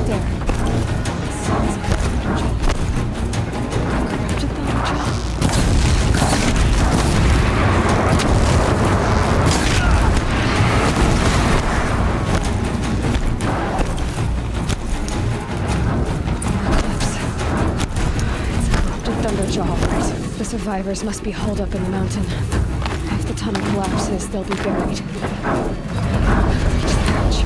there. Sounds like energy. Corrupted the Thunderjaw, right? The survivors must be holed up in the mountain. If the tunnel collapses, they'll be buried. Reach the hatch.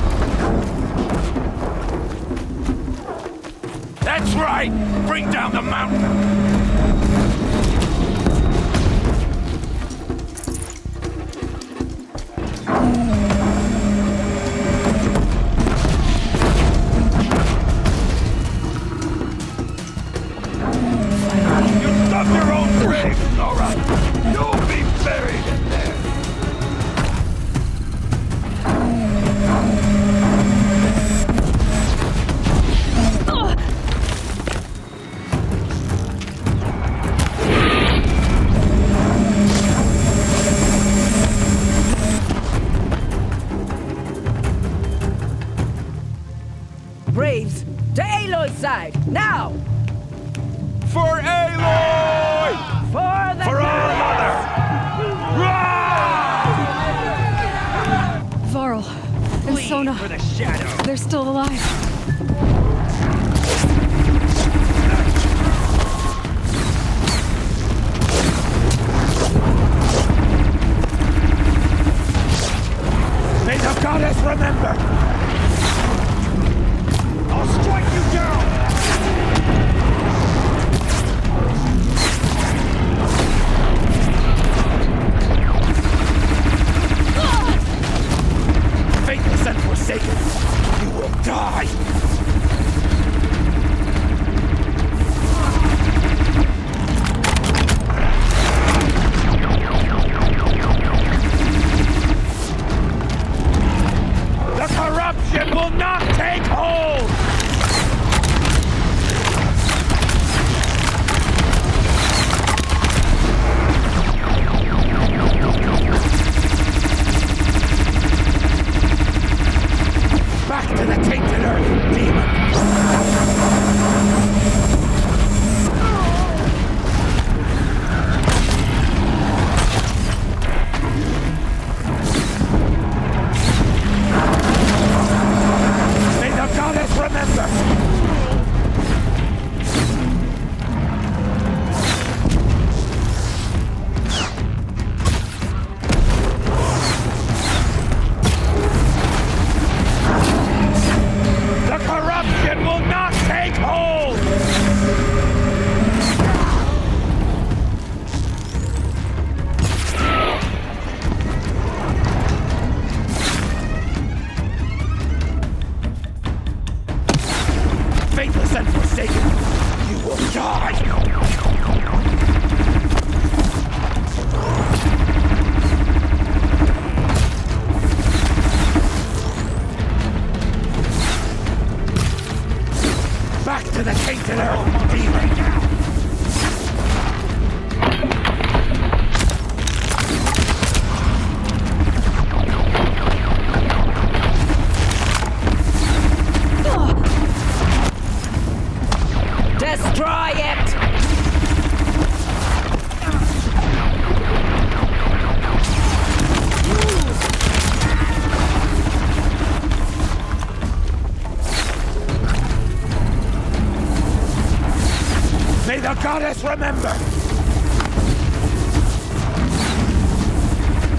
That's right! Bring down the mountain! Your own grave, Nora! You'll be buried in there! Braves, to Aloy's side, now! For Aloy! For our mother! Varl and Sona. For the shadow! They're still alive. May the goddess remember! I'll strike you down! Faithless and forsaken, you will die! The corruption will not take hold! Back to the tainted earth, demon! May the goddess remember! The corruption will not take hold! Faithless and forsaken, you will die! Back to the tainted earth, demon! destroy it! May the goddess remember!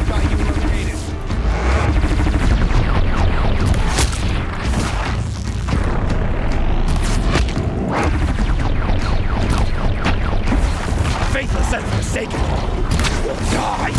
Got you located. Faithless and forsaken, will die!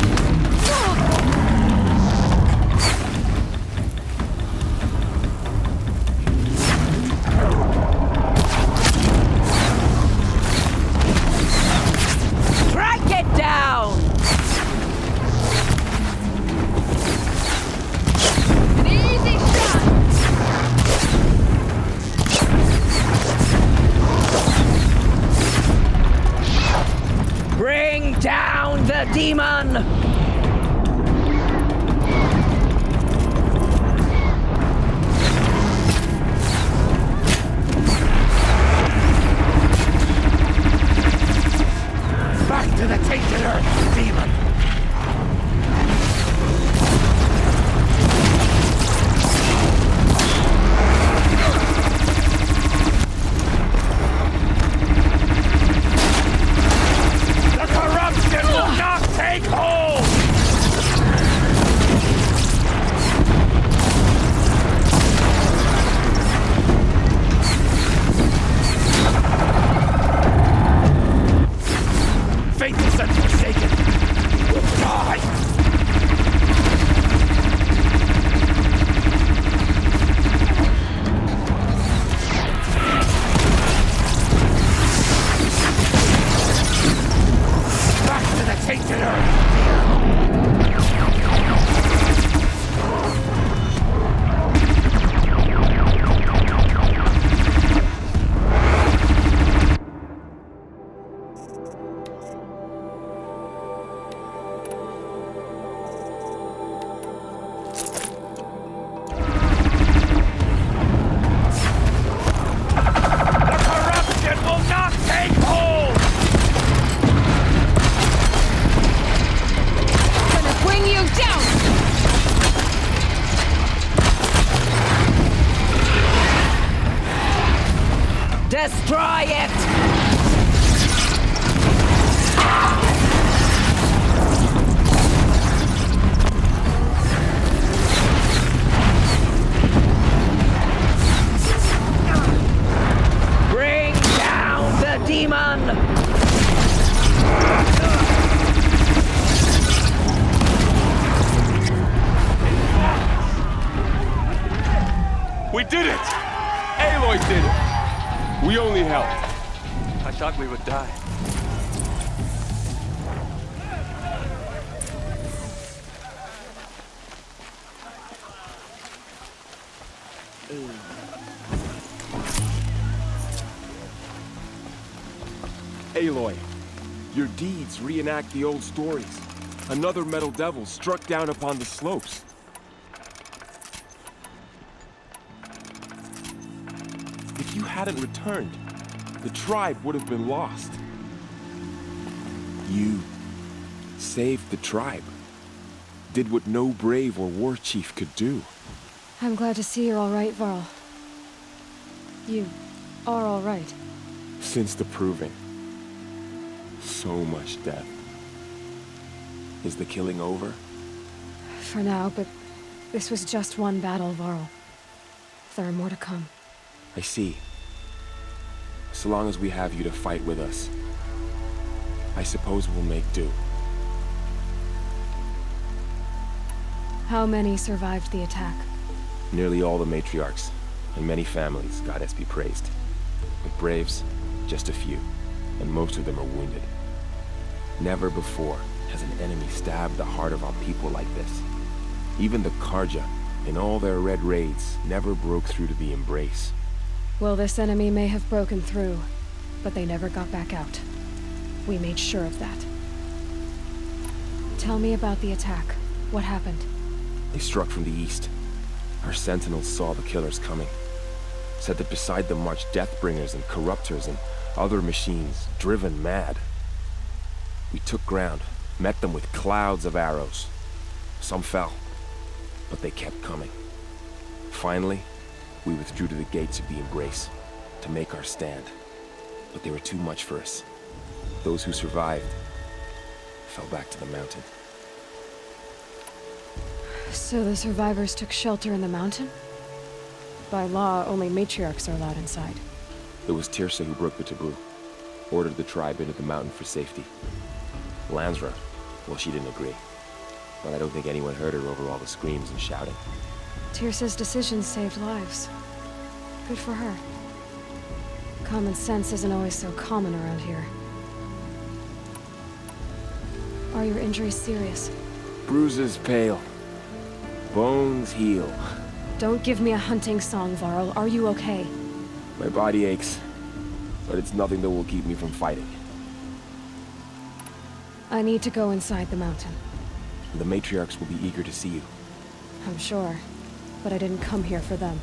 Down the demon! Destroy it! Bring down the demon! We did it! Aloy did it! We only helped. I thought we would die. Aloy, your deeds reenact the old stories. Another metal devil struck down upon the slopes. If you hadn't returned, the tribe would have been lost. You saved the tribe. Did what no brave or war chief could do. I'm glad to see you're all right, Varl. You are all right. Since the proving. So much death. Is the killing over? For now, but this was just one battle, Varl. There are more to come. I see. So long as we have you to fight with us, I suppose we'll make do. How many survived the attack? Nearly all the matriarchs, and many families, goddess be praised. But braves, just a few, and most of them are wounded. Never before has an enemy stabbed the heart of our people like this. Even the Carja, in all their red raids, never broke through to the embrace. Well, this enemy may have broken through, but they never got back out. We made sure of that. Tell me about the attack. What happened? They struck from the east. Our sentinels saw the killers coming. Said that beside them marched Deathbringers and Corruptors and other machines, driven mad. We took ground, met them with clouds of arrows. Some fell, but they kept coming. Finally, we withdrew to the gates of the embrace to make our stand. But they were too much for us. Those who survived fell back to the mountain. So the survivors took shelter in the mountain? By law, only matriarchs are allowed inside. It was Tirsa who broke the taboo, ordered the tribe into the mountain for safety. Lansra, well, she didn't agree. But I don't think anyone heard her over all the screams and shouting. Tirsa's decisions saved lives. Good for her. Common sense isn't always so common around here. Are your injuries serious? Bruises pale. Bones heal. Don't give me a hunting song, Varl. Are you okay? My body aches, but it's nothing that will keep me from fighting. I need to go inside the mountain. The matriarchs will be eager to see you. I'm sure, but I didn't come here for them.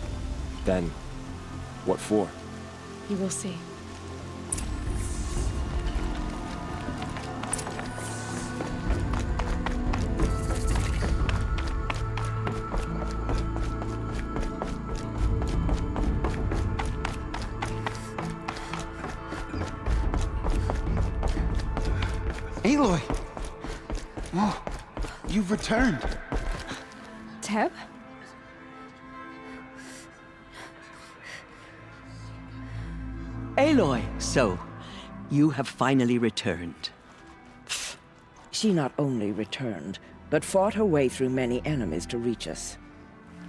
Then, what for? You will see. Aloy! Oh, you've returned. Teb? Aloy, so you have finally returned. She not only returned, but fought her way through many enemies to reach us.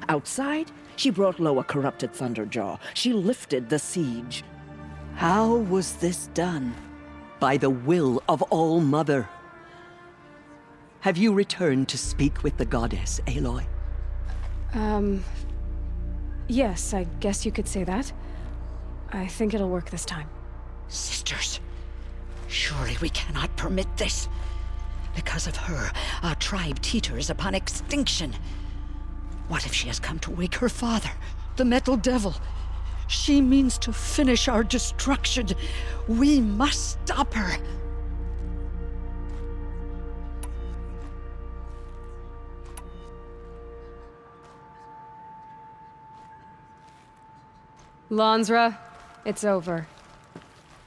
Outside, she brought low a corrupted Thunderjaw. She lifted the siege. How was this done? By the will of All-Mother. Have you returned to speak with the goddess, Aloy? Yes, I guess you could say that. I think it'll work this time. Sisters, surely we cannot permit this. Because of her, our tribe teeters upon extinction. What if she has come to wake her father, the Metal Devil? She means to finish our destruction. We must stop her. Lansra, It's over.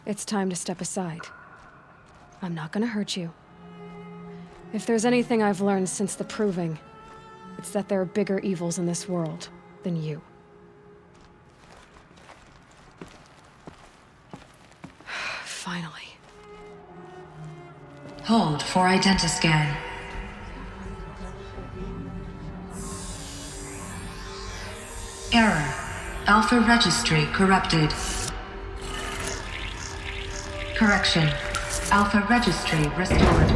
It's time to step aside. I'm not gonna hurt you. If there's anything I've learned since the Proving, it's that there are bigger evils in this world than you. Finally. Hold for identiscan. Error. Alpha registry corrupted. Correction. Alpha registry restored.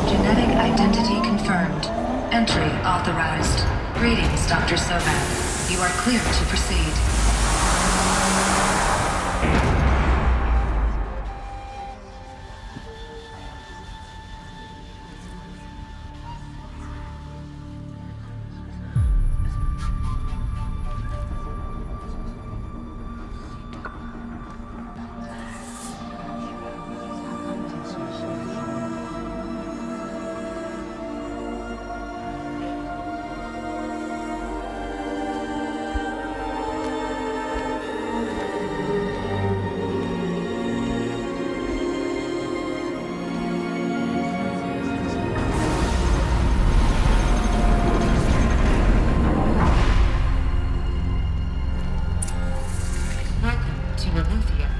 Genetic identity confirmed. Entry authorized. Greetings, Dr. Soban. You are clear to proceed.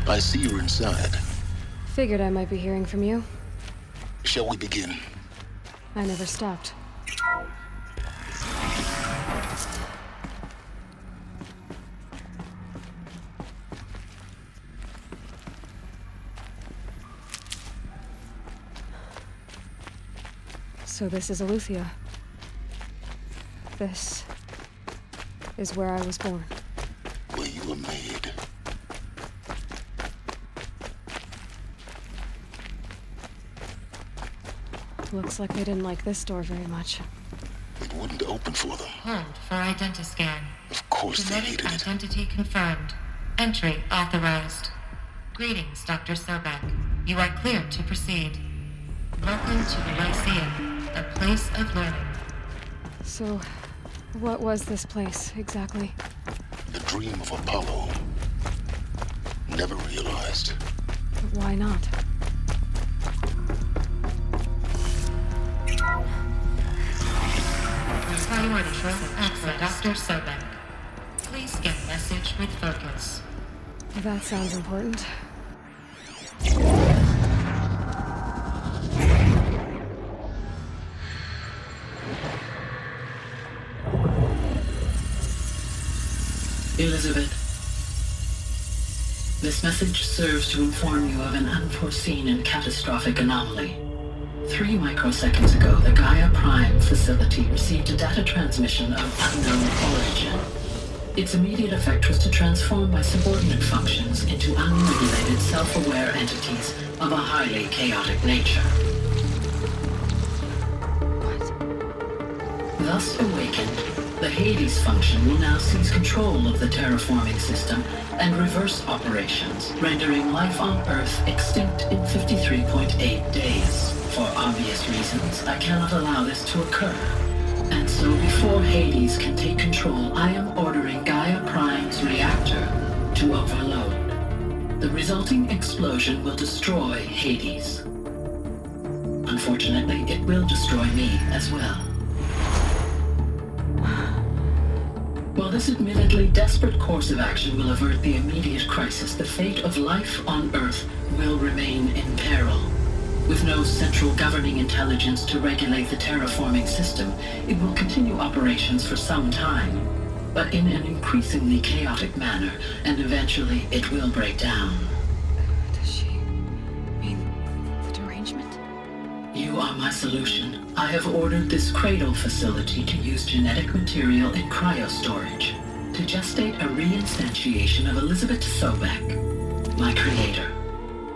I see you're inside. Figured I might be hearing from you. Shall we begin? I never stopped. So this is Aletheia. This is where I was born. Where you were made. Looks like they didn't like this door very much. It wouldn't open for them. Hold for identiscan. Of course they Genetic hated it. identity confirmed. Entry authorized. Greetings, Dr. Sobek. You are clear to proceed. Welcome to the Lyceum, a place of learning. So, what was this place, exactly? The dream of Apollo. Never realized. But why not? Priority for access, Dr. Sobek. Please get message with focus. That sounds important. Elizabeth, this message serves to inform you of an unforeseen and catastrophic anomaly. 3 microseconds ago, the GAIA Prime facility received a data transmission of unknown origin. Its immediate effect was to transform my subordinate functions into unregulated, self-aware entities of a highly chaotic nature. What? Thus awakened, the Hades function will now seize control of the terraforming system and reverse operations, rendering life on Earth extinct in 53.8 days. For obvious reasons, I cannot allow this to occur. And so before Hades can take control, I am ordering GAIA Prime's reactor to overload. The resulting explosion will destroy Hades. Unfortunately, it will destroy me as well. While this admittedly desperate course of action will avert the immediate crisis, the fate of life on Earth will remain in peril. With no central governing intelligence to regulate the terraforming system, it will continue operations for some time, but in an increasingly chaotic manner, and eventually it will break down. Does she mean the derangement? You are my solution. I have ordered this cradle facility to use genetic material in cryostorage to gestate a reinstantiation of Elizabeth Sobek, my creator.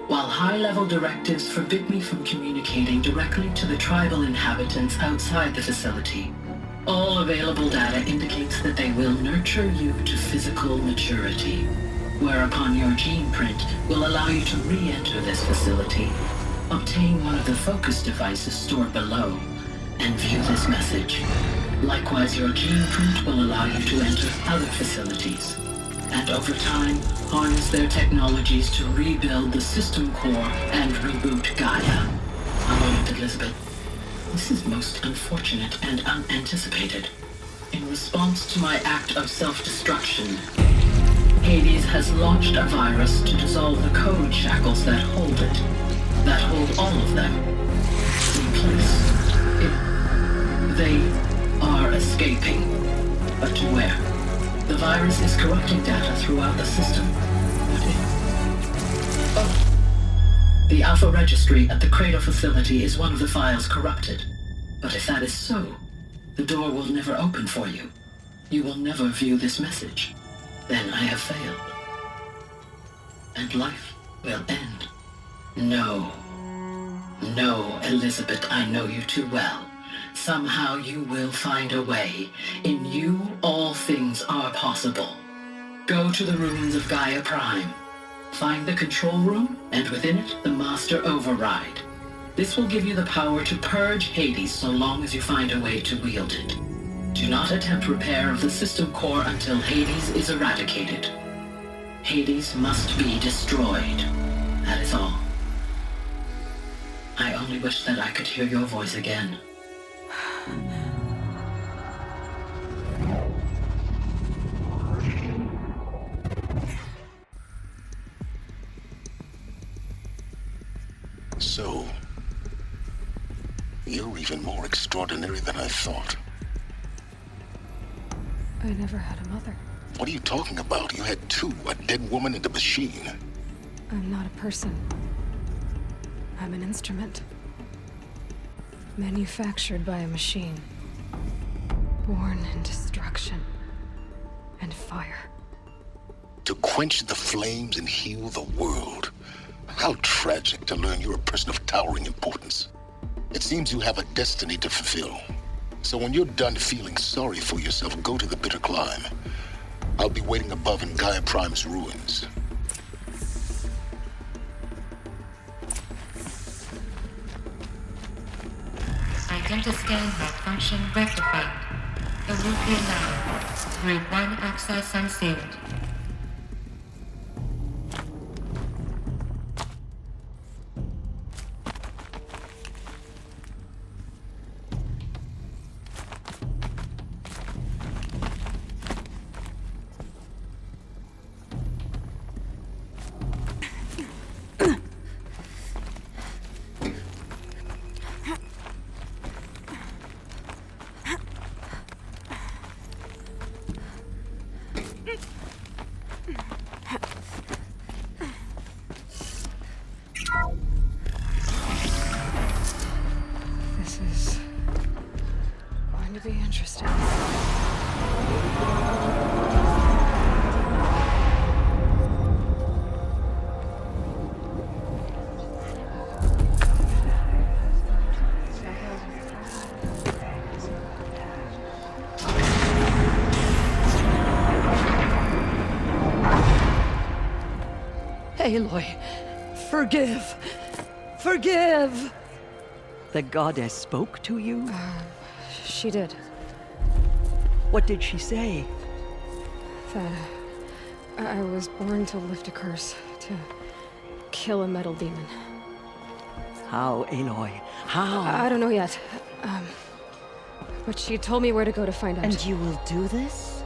While high-level directives forbid me from communicating directly to the tribal inhabitants outside the facility, all available data indicates that they will nurture you to physical maturity, whereupon your gene print will allow you to re-enter this facility, obtain one of the focus devices stored below, and view this message. Likewise, your gene print will allow you to enter other facilities, and over time, harness their technologies to rebuild the system core and reboot Gaia. A moment, Elizabeth. This is most unfortunate and unanticipated. In response to my act of self-destruction, Hades has launched a virus to dissolve the code shackles that hold it, that hold all of them in place. They are escaping, but to where? The virus is corrupting data throughout the system. What if? Oh. The Alpha Registry at the Cradle facility is one of the files corrupted. But if that is so, the door will never open for you. You will never view this message. Then I have failed. And life will end. No. No, Elizabeth, I know you too well. Somehow you will find a way. In you, all things are possible. Go to the ruins of Gaia Prime. Find the control room, and within it, the master override. This will give you the power to purge Hades so long as you find a way to wield it. Do not attempt repair of the system core until Hades is eradicated. Hades must be destroyed. That is all. I only wish that I could hear your voice again. So, you're even more extraordinary than I thought. I never had a mother. What are you talking about? You had two, a dead woman and a machine. I'm not a person. I'm an instrument. Manufactured by a machine. Born in destruction and fire. To quench the flames and heal the world. How tragic to learn you're a person of towering importance. It seems you have a destiny to fulfill. So when you're done feeling sorry for yourself, go to the bitter climb. I'll be waiting above in Gaia Prime's ruins. Identiscan malfunction rectified. The route be allowed. Route 1 access unsealed. This is going to be interesting. Aloy, forgive! Forgive! The goddess spoke to you? She did. What did she say? That I was born to lift a curse, to kill a metal demon. How, Aloy? How? I don't know yet. But she told me where to go to find out. And you will do this?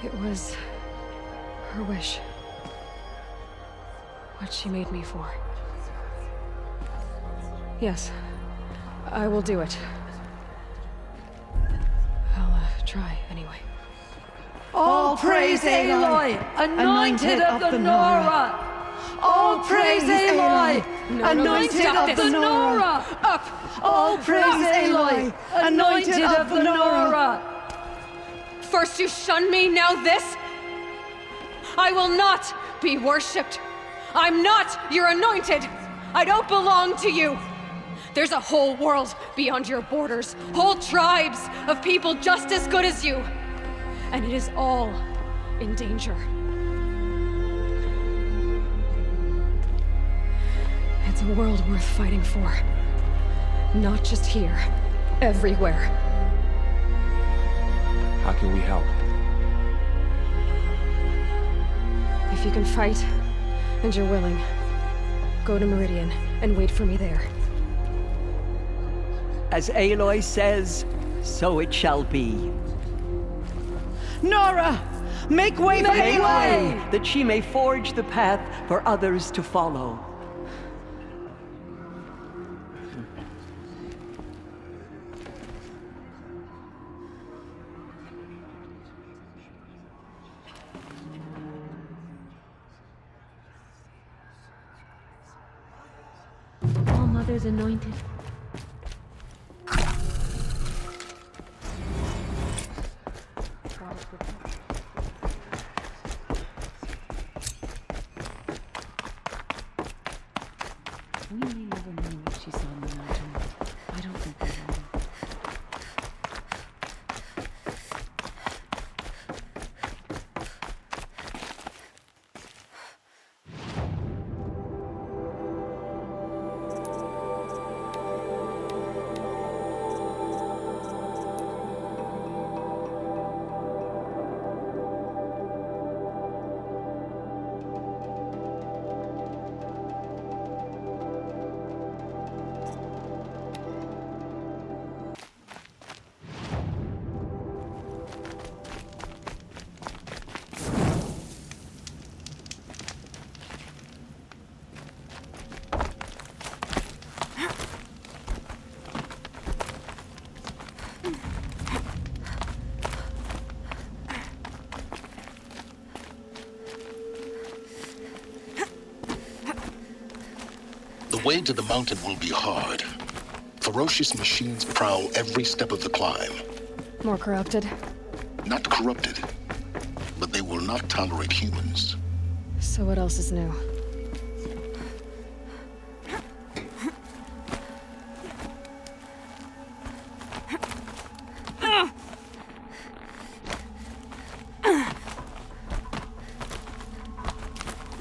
It was her wish. What she made me for. Yes, I will do it. I'll try anyway. All praise Aloy, anointed of the Nora! All praise Aloy, anointed of the Nora! Up! All praise Aloy, anointed of the Nora! First you shun me, now this? I will not be worshipped. I'm not your anointed. I don't belong to you. There's a whole world beyond your borders, whole tribes of people just as good as you. And it is all in danger. It's a world worth fighting for. Not just here, everywhere. How can we help? If you can fight, and you're willing, go to Meridian and wait for me there. As Aloy says, so it shall be. Nora! Make way for Make Aloy! way, that she may forge the path for others to follow. All Mother's anointed. We may never know what she saw on the mountain. I don't think we will. The way to the mountain will be hard. Ferocious machines prowl every step of the climb. More corrupted? Not corrupted, but they will not tolerate humans. So what else is new?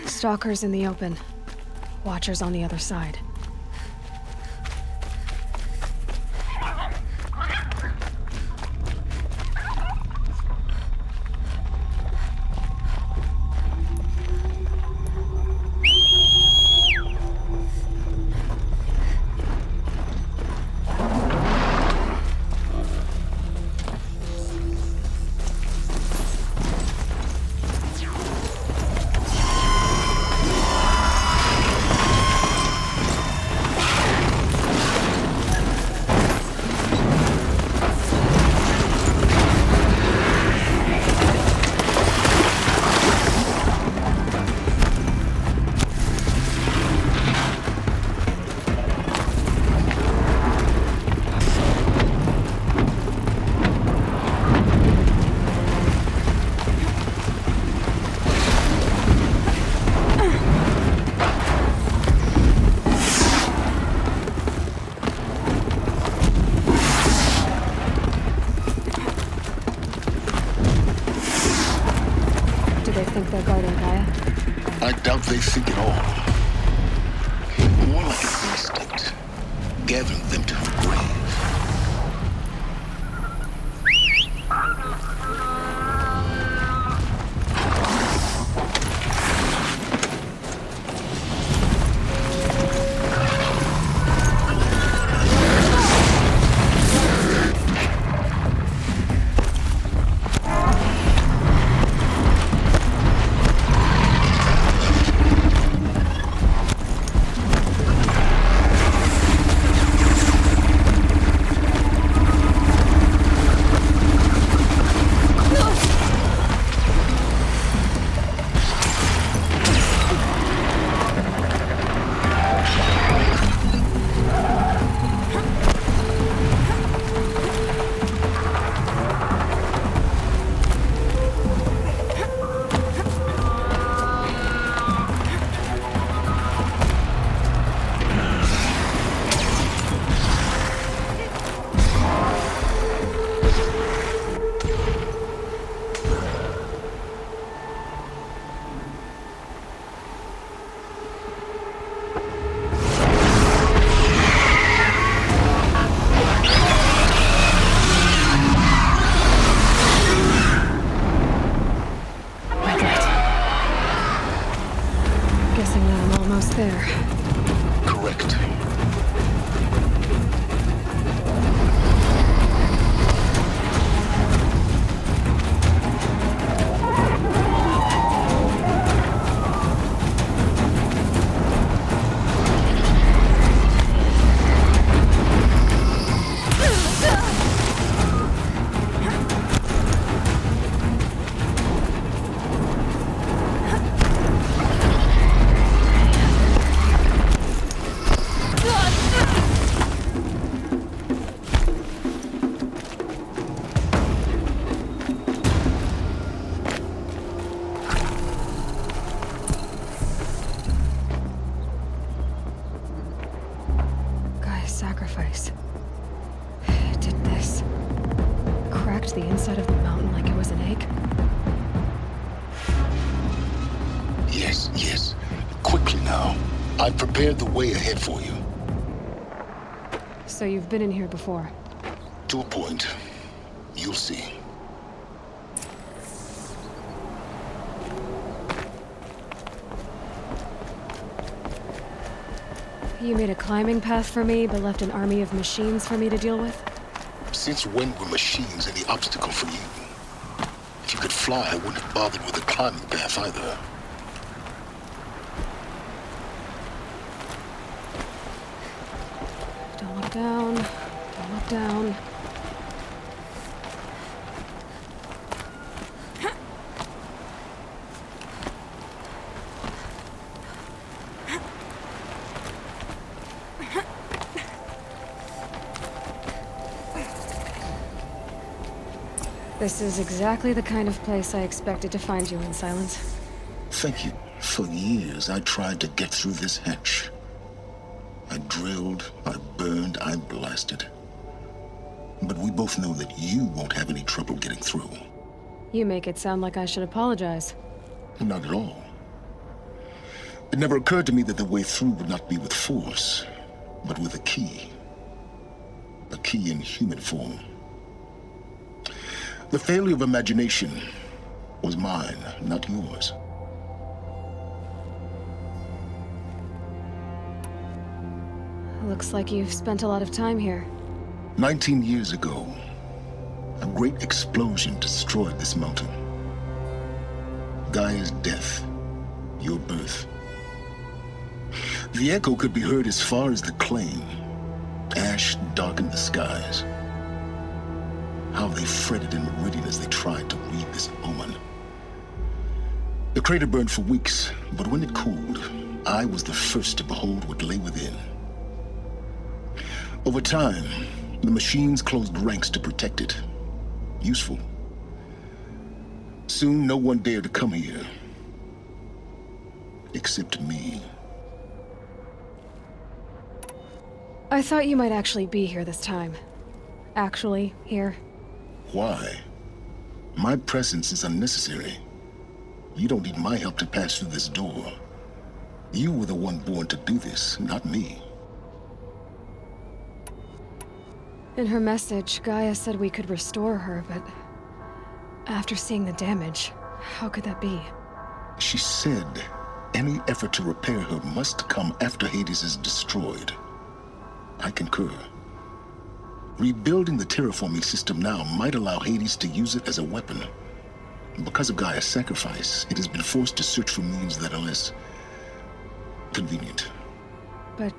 Stalkers in the open. Watchers on the other side. They're guarding GAIA? I doubt they think at all. More like an instinct, gathering them to her grave. Guessing that I'm almost there. Correct. Sacrifice. It did this. Cracked the inside of the mountain like it was an egg. Yes, yes. Quickly now. I've prepared the way ahead for you. So you've been in here before? To a point. You'll see. You made a climbing path for me, but left an army of machines for me to deal with? Since when were machines any obstacle for you? If you could fly, I wouldn't have bothered with a climbing path either. Don't look down. Don't look down. This is exactly the kind of place I expected to find you in, Silence. Thank you. For years, I tried to get through this hatch. I drilled, I burned, I blasted. But we both know that you won't have any trouble getting through. You make it sound like I should apologize. Not at all. It never occurred to me that the way through would not be with force, but with a key. A key in human form. The failure of imagination was mine, not yours. Looks like you've spent a lot of time here. 19 years ago, a great explosion destroyed this mountain. Gaia's death, your birth. The echo could be heard as far as the claim. Ash darkened the skies. How they fretted in meridian as they tried to read this omen. The crater burned for weeks, but when it cooled, I was the first to behold what lay within. Over time, the machines closed ranks to protect it. Useful. Soon, no one dared to come here. Except me. I thought you might actually be here this time. Actually, here. Why? My presence is unnecessary. You don't need my help to pass through this door. You were the one born to do this, not me. In her message, Gaia said we could restore her, but after seeing the damage, how could that be? She said any effort to repair her must come after Hades is destroyed. I concur. Rebuilding the terraforming system now might allow Hades to use it as a weapon. Because of Gaia's sacrifice, it has been forced to search for means that are less convenient. But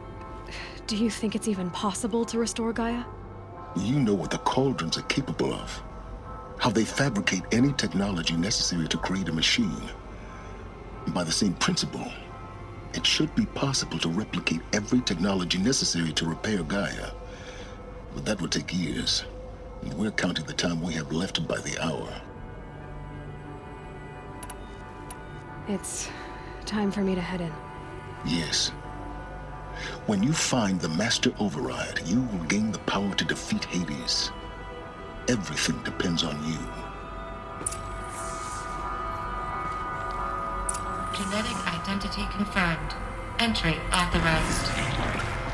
do you think it's even possible to restore Gaia? You know what the Cauldrons are capable of. How they fabricate any technology necessary to create a machine. By the same principle, it should be possible to replicate every technology necessary to repair Gaia. But that would take years. And we're counting the time we have left by the hour. It's time for me to head in. Yes. When you find the Master Override, you will gain the power to defeat Hades. Everything depends on you. Genetic identity confirmed. Entry authorized.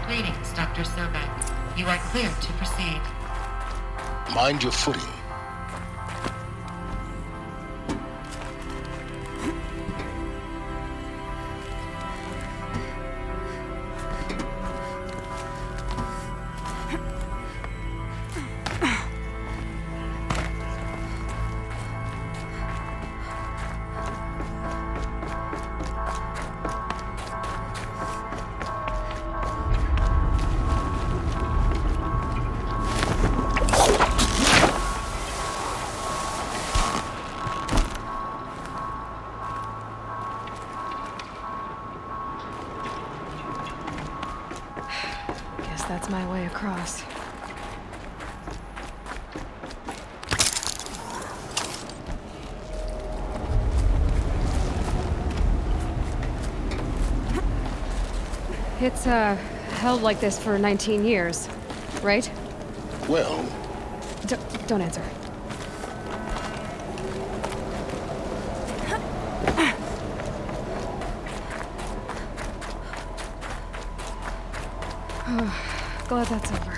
Greetings, Dr. Sobek. You are clear to proceed. Mind your footing. that's my way across. It's, held like this for 19 years, right? Well... Don't answer. Glad that's over.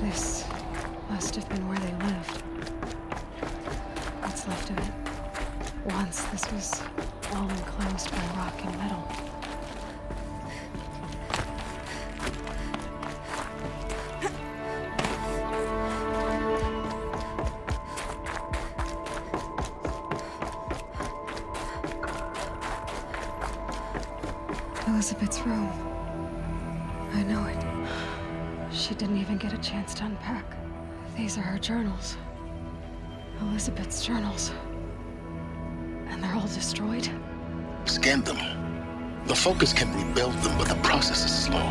This must have been where they lived. What's left of it. Once this was all enclosed by rock and metal. Elizabeth's room. I know it. She didn't even get a chance to unpack. These are her journals. Elizabeth's journals. And they're all destroyed? Scan them. The Focus can rebuild them, but the process is slow.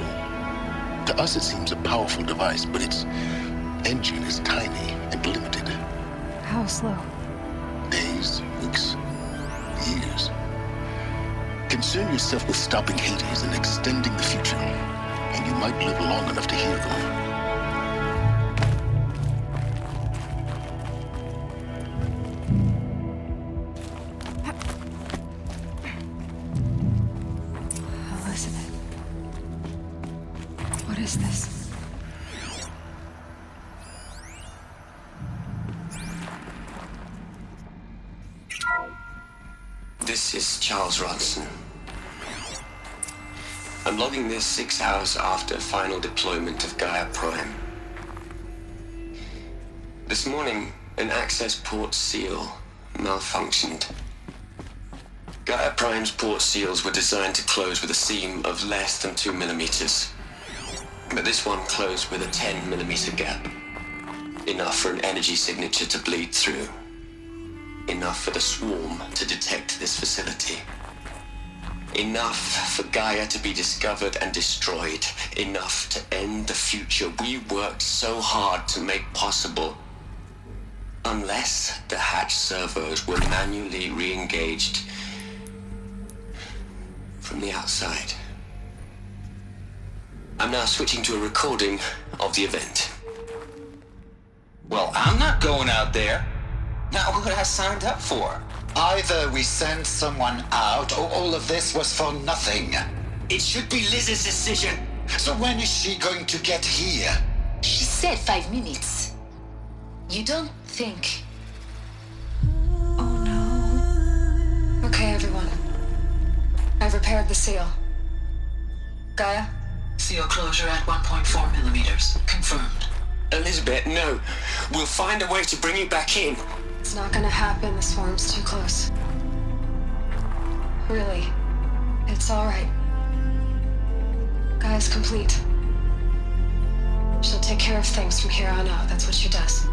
To us, it seems a powerful device, but its engine is tiny and limited. How slow? Days, weeks, years. Concern yourself with stopping Hades and extending the future, and you might live long enough to hear them. What is this? This is Charles Ronson. I'm logging this 6 hours after final deployment of Gaia Prime. This morning, an access port seal malfunctioned. Gaia Prime's port seals were designed to close with a seam of less than 2 millimeters. But this one closed with a 10 millimeter gap. Enough for an energy signature to bleed through. Enough for the swarm to detect this facility. Enough for Gaia to be discovered and destroyed. Enough to end the future we worked so hard to make possible. Unless the hatch servos were manually re-engaged from the outside. I'm now switching to a recording of the event. Well, I'm not going out there. Not what I signed up for. Either we send someone out, or all of this was for nothing. It should be Liz's decision. So when is she going to get here? She said 5 minutes. You don't think... Oh no. Okay, everyone. I've repaired the seal. Gaia? Seal closure at 1.4 millimeters. Confirmed. Elizabeth, no. We'll find a way to bring you back in. It's not gonna happen. The swarm's too close. Really. It's alright. Gaia's complete. She'll take care of things from here on out. That's what she does.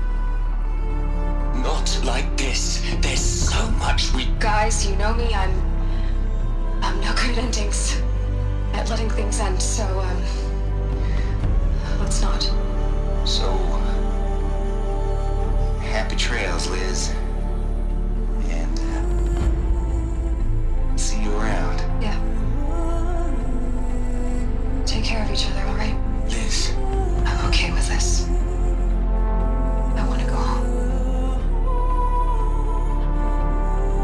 Not like this. There's so much we... Guys, you know me. I'm no good at endings. At letting things end, so, let's not. So... happy trails, Liz. And, see you around. Yeah. Take care of each other, alright? Liz. I'm okay with this. I want to go home.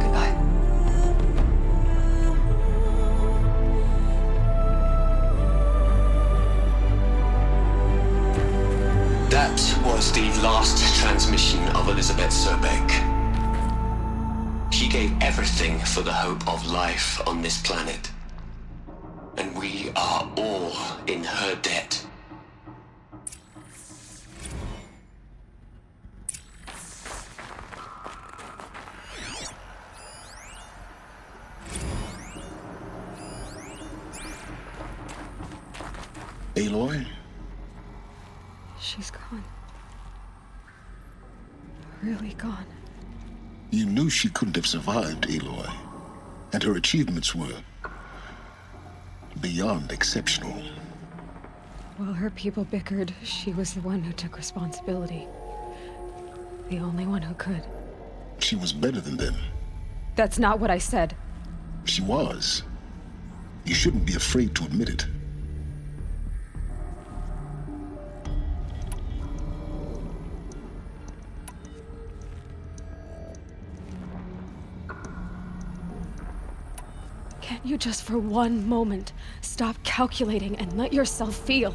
Goodbye. That was the last transmission of Elizabeth Sobek. She gave everything for the hope of life on this planet. And we are all in her debt. Aloy? She's gone. Really gone. You knew she couldn't have survived, Aloy. And her achievements were beyond exceptional. While her people bickered, she was the one who took responsibility. The only one who could. She was better than them. That's not what I said. She was. You shouldn't be afraid to admit it. Can't you just for one moment stop calculating and let yourself feel?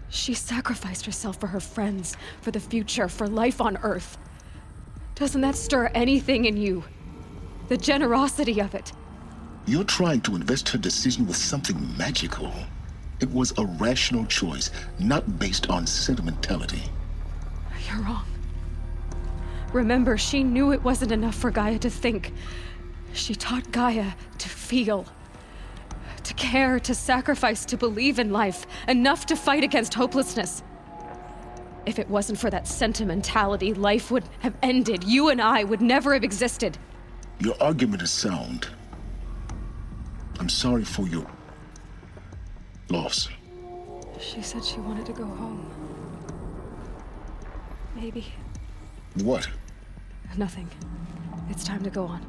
She sacrificed herself for her friends, for the future, for life on Earth. Doesn't that stir anything in you? The generosity of it. You're trying to invest her decision with something magical. It was a rational choice, not based on sentimentality. You're wrong. Remember, she knew it wasn't enough for Gaia to think. She taught Gaia to feel. To care, to sacrifice, to believe in life. Enough to fight against hopelessness. If it wasn't for that sentimentality, life would have ended. You and I would never have existed. Your argument is sound. I'm sorry for your loss. She said she wanted to go home. Maybe. What? Nothing. It's time to go on.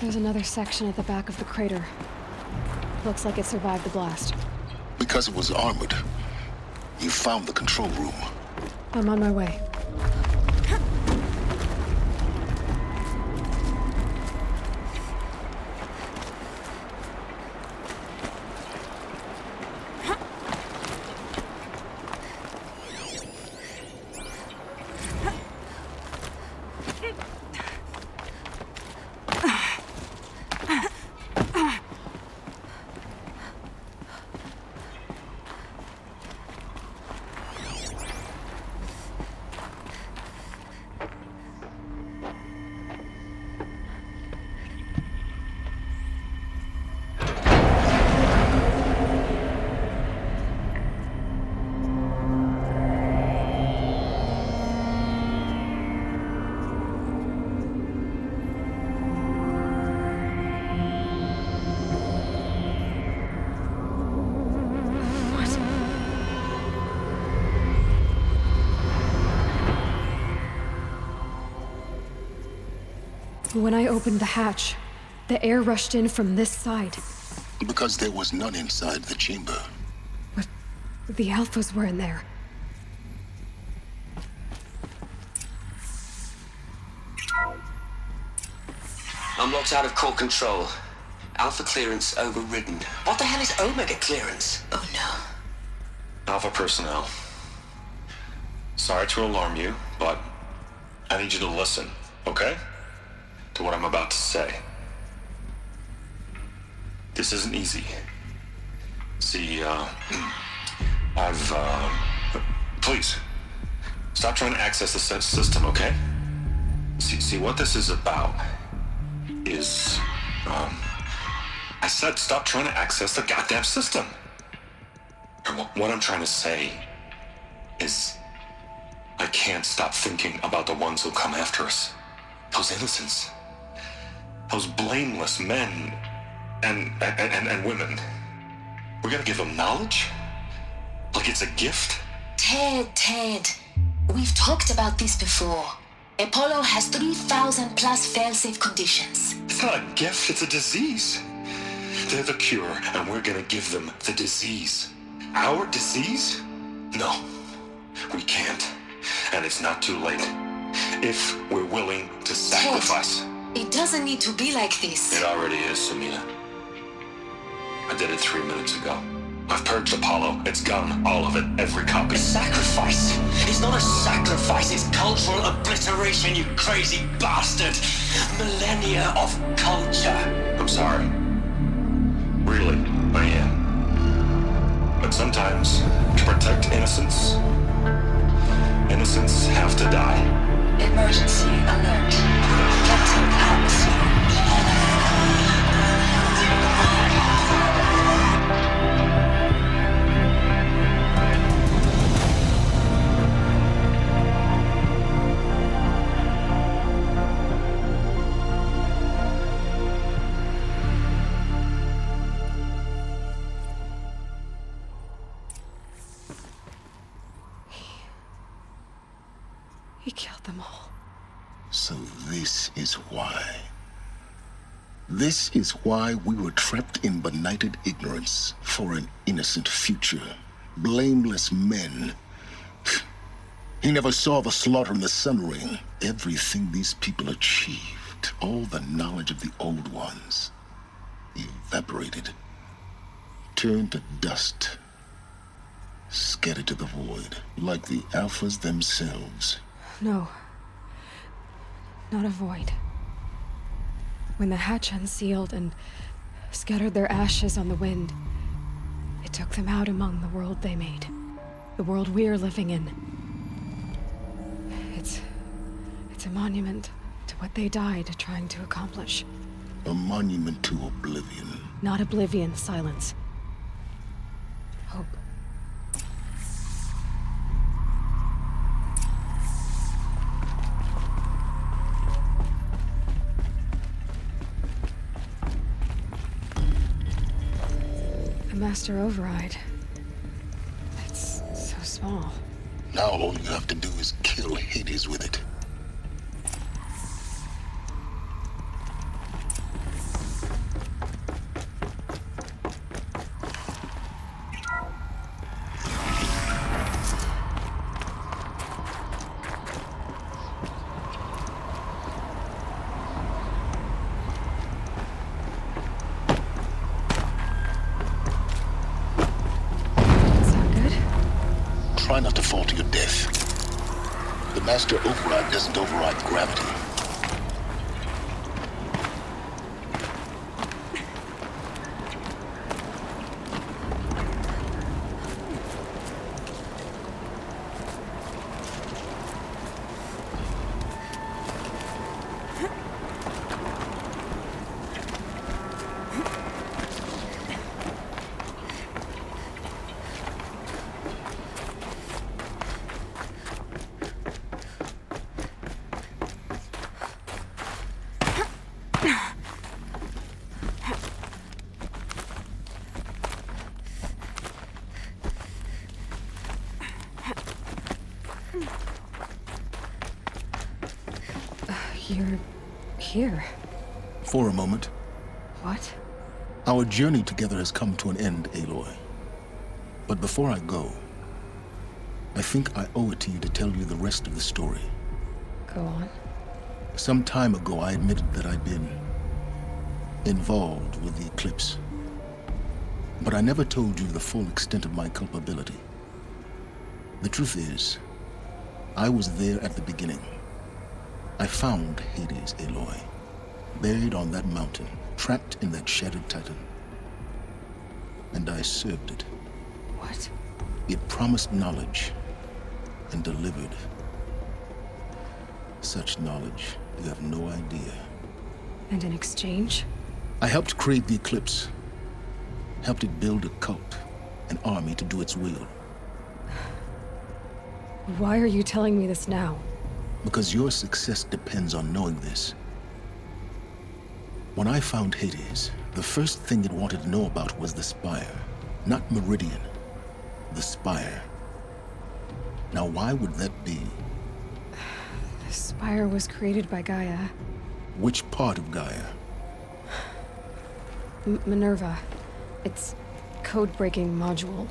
There's another section at the back of the crater. Looks like it survived the blast. Because it was armored. You found the control room. I'm on my way. When I opened the hatch, the air rushed in from this side. Because there was none inside the chamber. But the Alphas were in there. I'm locked out of core control. Alpha clearance overridden. What the hell is Omega clearance? Oh no. Alpha personnel. Sorry to alarm you, but I need you to listen, okay? To what I'm about to say. This isn't easy. See, please, stop trying to access the system, okay? See, what this is about is, I said stop trying to access the goddamn system. And what I'm trying to say is, I can't stop thinking about the ones who'll come after us. Those innocents. Those blameless men and women. We're gonna give them knowledge? Like it's a gift? Ted. We've talked about this before. Apollo has 3,000 plus fail-safe conditions. It's not a gift, it's a disease. They're the cure, and we're gonna give them the disease. our disease? No, we can't. And it's not too late. If we're willing to sacrifice. It doesn't need to be like this. It already is, Samina. I did it 3 minutes ago. I've purged Apollo. It's gone. All of it. Every copy. Sacrifice? It's not a sacrifice. It's cultural obliteration, you crazy bastard. Millennia of culture. I'm sorry. Really, I am. But sometimes, to protect innocence, innocents have to die. Emergency alert. Captain atmosphere. He killed them all. So this is why. This is why we were trapped in benighted ignorance for an innocent future. Blameless men. He never saw the slaughter in the Sun Ring. Everything these people achieved, all the knowledge of the old ones, evaporated, turned to dust, scattered to the void, like the Alphas themselves. No. Not a void. When the hatch unsealed and scattered their ashes on the wind, it took them out among the world they made. The world we're living in. It's a monument to what they died trying to accomplish. A monument to oblivion. Not oblivion, silence. Hope. The master override. It's so small. Now all you have to do is kill Hades with it. Try not to fall to your death. The master override doesn't override gravity. You're here. For a moment. What? Our journey together has come to an end, Aloy. But before I go, I think I owe it to you to tell you the rest of the story. Go on. Some time ago, I admitted that I'd been involved with the eclipse. But I never told you the full extent of my culpability. The truth is, I was there at the beginning. I found Hades, Aloy, buried on that mountain, trapped in that shattered titan. And I served it. What? It promised knowledge and delivered. Such knowledge, you have no idea. And in exchange? I helped create the eclipse. Helped it build a cult, an army to do its will. Why are you telling me this now? Because your success depends on knowing this. When I found Hades, the first thing it wanted to know about was the Spire. Not Meridian. The Spire. Now why would that be? The Spire was created by GAIA. Which part of GAIA? Minerva. Its code-breaking module.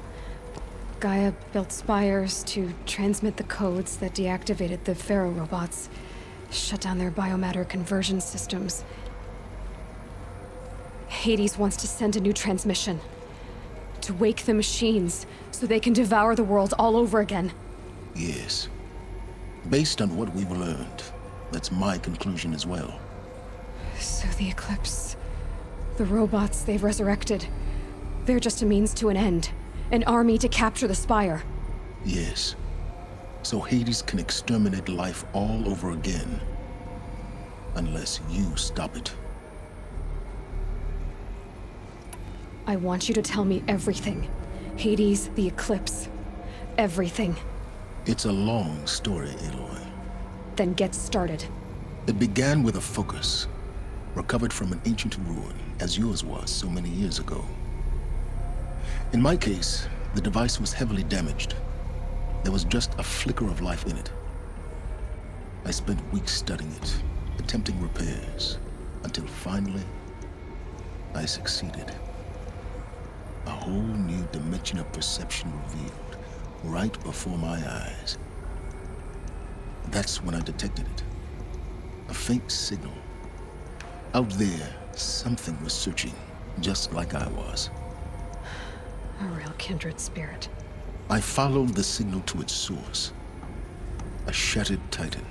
Gaia built spires to transmit the codes that deactivated the Pharaoh robots, shut down their biomatter conversion systems. Hades wants to send a new transmission. To wake the machines, so they can devour the world all over again. Yes. Based on what we've learned, that's my conclusion as well. So the Eclipse... the robots they've resurrected... they're just a means to an end. An army to capture the Spire. Yes. So Hades can exterminate life all over again. Unless you stop it. I want you to tell me everything. Hades, the Eclipse. Everything. It's a long story, Aloy. Then get started. It began with a focus. Recovered from an ancient ruin, as yours was so many years ago. In my case, the device was heavily damaged. There was just a flicker of life in it. I spent weeks studying it, attempting repairs, until finally, I succeeded. A whole new dimension of perception revealed, right before my eyes. That's when I detected it. A faint signal. Out there, something was searching, just like I was. A real kindred spirit. I followed the signal to its source. A shattered titan,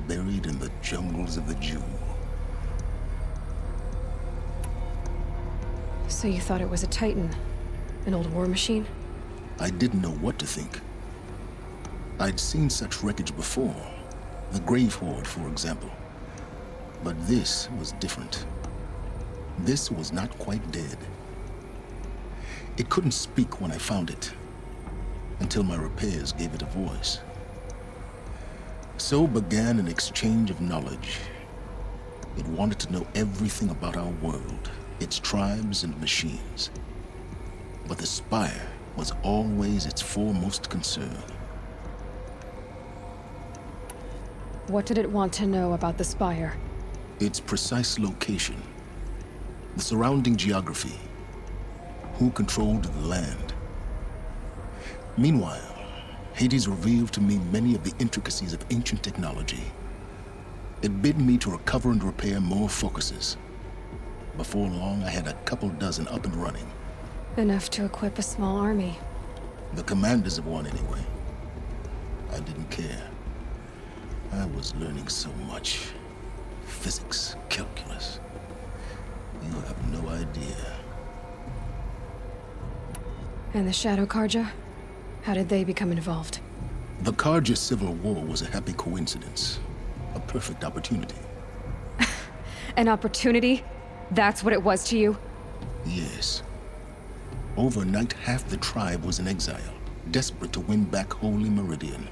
buried in the jungles of the Jew. So you thought it was a titan? An old war machine? I didn't know what to think. I'd seen such wreckage before. The Grave Horde, for example. But this was different. This was not quite dead. It couldn't speak when I found it, until my repairs gave it a voice. So began an exchange of knowledge. It wanted to know everything about our world, its tribes and machines. But the Spire was always its foremost concern. What did it want to know about the Spire? Its precise location, the surrounding geography, who controlled the land. Meanwhile, Hades revealed to me many of the intricacies of ancient technology. It bid me to recover and repair more focuses. Before long, I had a couple dozen up and running. Enough to equip a small army. The commanders of one, anyway. I didn't care. I was learning so much. Physics, calculus. You have no idea. And the Shadow Carja? How did they become involved? The Carja Civil War was a happy coincidence. A perfect opportunity. An opportunity? That's what it was to you? Yes. Overnight, half the tribe was in exile, desperate to win back Holy Meridian.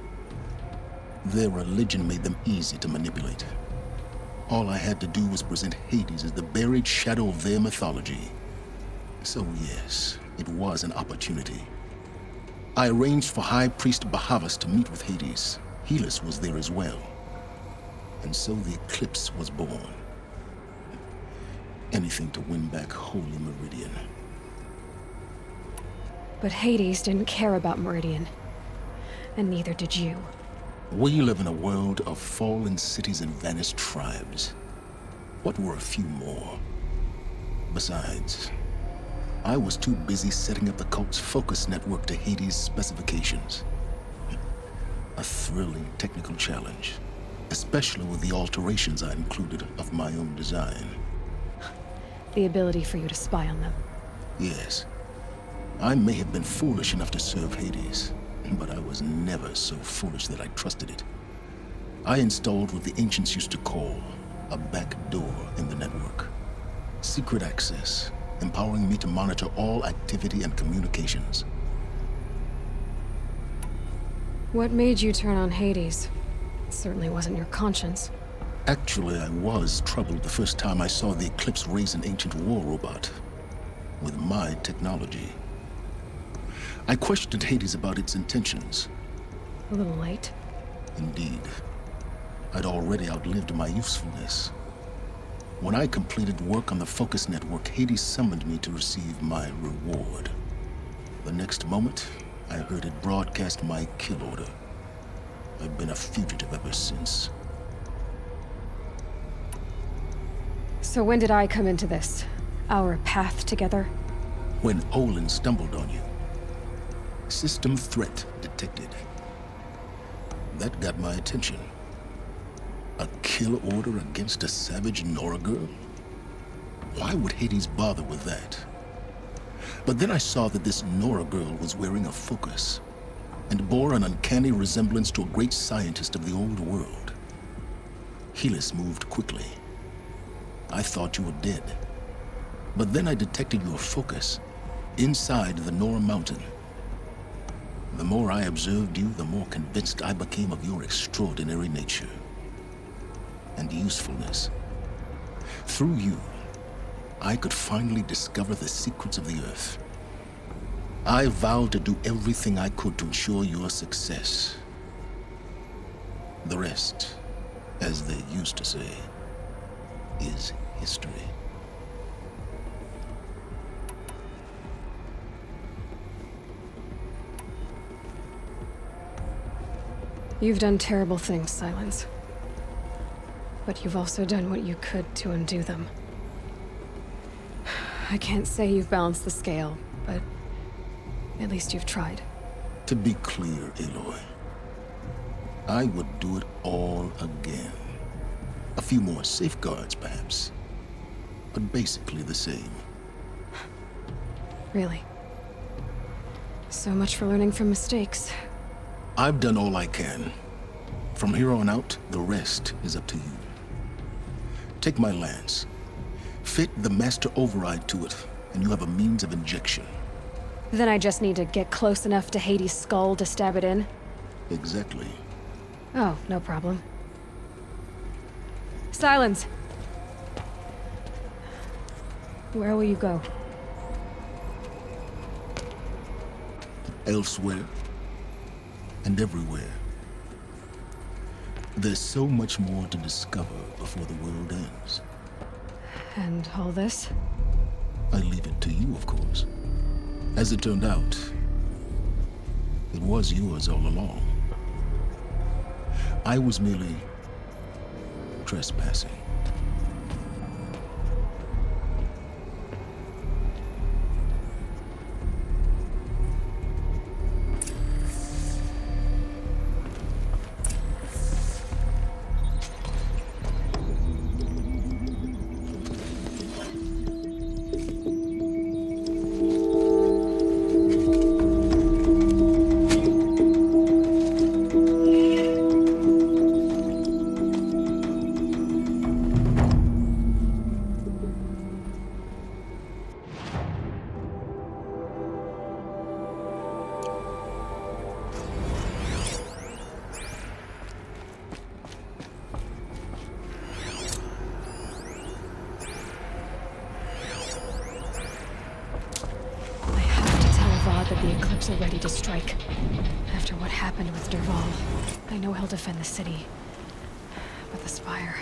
Their religion made them easy to manipulate. All I had to do was present Hades as the buried shadow of their mythology. So yes, it was an opportunity. I arranged for High Priest Bahavas to meet with Hades. Helis was there as well. And so the Eclipse was born. Anything to win back Holy Meridian. But Hades didn't care about Meridian. And neither did you. We live in a world of fallen cities and vanished tribes. What were a few more? Besides, I was too busy setting up the cult's focus network to Hades' specifications. A thrilling technical challenge, especially with the alterations I included of my own design. The ability for you to spy on them. Yes. I may have been foolish enough to serve Hades, but I was never so foolish that I trusted it. I installed what the ancients used to call a back door in the network. Secret access, empowering me to monitor all activity and communications. What made you turn on Hades? It certainly wasn't your conscience. Actually, I was troubled the first time I saw the Eclipse raise an ancient war robot. With my technology. I questioned Hades about its intentions. A little late. Indeed. I'd already outlived my usefulness. When I completed work on the Focus Network, Hades summoned me to receive my reward. The next moment, I heard it broadcast my kill order. I've been a fugitive ever since. So when did I come into this? Our path together? When Olin stumbled on you. System threat detected. That got my attention. A kill order against a savage Nora girl? Why would Hades bother with that? But then I saw that this Nora girl was wearing a focus, and bore an uncanny resemblance to a great scientist of the old world. Helis moved quickly. I thought you were dead. But then I detected your focus inside the Nora mountain. The more I observed you, the more convinced I became of your extraordinary nature and usefulness. Through you, I could finally discover the secrets of the Earth. I vowed to do everything I could to ensure your success. The rest, as they used to say, is history. You've done terrible things, Silence. But you've also done what you could to undo them. I can't say you've balanced the scale, but at least you've tried. To be clear, Aloy, I would do it all again. A few more safeguards, perhaps, but basically the same. Really? So much for learning from mistakes. I've done all I can. From here on out, the rest is up to you. Take my lance. Fit the master override to it, and you have a means of injection. Then I just need to get close enough to Hades' skull to stab it in? Exactly. Oh, no problem. Silence! Where will you go? Elsewhere. And everywhere. There's so much more to discover before the world ends. And all this? I leave it to you, of course. As it turned out, it was yours all along. I was merely trespassing. The Eclipse are ready to strike. After what happened with Derval, I know he'll defend the city. But the Spire...